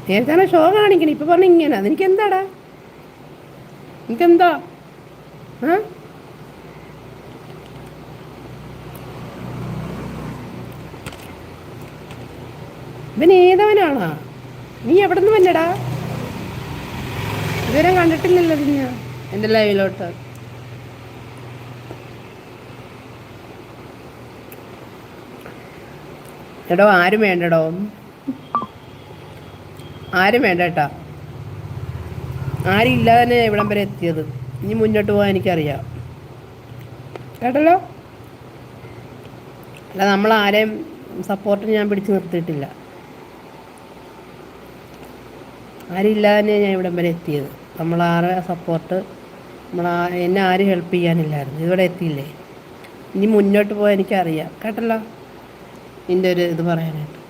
നേരത്തെ ഷോ കാണിക്കണം. ഇപ്പം പറഞ്ഞ ഇങ്ങനെ എനിക്കെന്താടാ, എനിക്കെന്താ? ആ ഇവൻ ഏതവനാണോ? നീ എവിടെ നിന്ന് വന്നടാ? ഇതുവരെ കണ്ടിട്ടില്ലല്ലോ പിന്നെ എൻ്റെ ലൈവിലോട്ട്. എടോ ആരും വേണ്ടടോ, ആരും വേണ്ട കേട്ടാ. ആരും ഇല്ലാതെ തന്നെ ഇവിടം വരെ എത്തിയത്. ഇനി മുന്നോട്ട് പോകാൻ എനിക്കറിയാം കേട്ടല്ലോ. അല്ല, നമ്മൾ ആരെയും സപ്പോർട്ടിന് ഞാൻ പിടിച്ചു നിർത്തിയിട്ടില്ല. ആരും ഇല്ലാതെ തന്നെ ഞാൻ ഇവിടം വരെ എത്തിയത്. നമ്മളാരെ സപ്പോർട്ട്, എന്നെ ആരും ഹെൽപ്പ് ചെയ്യാനില്ലായിരുന്നു. ഇവിടെ എത്തിയില്ലേ. ഇനി മുന്നോട്ട് പോകാൻ എനിക്കറിയാം കേട്ടല്ലോ. നിൻ്റെ ഒരു ഇത് പറയാനായിട്ട്.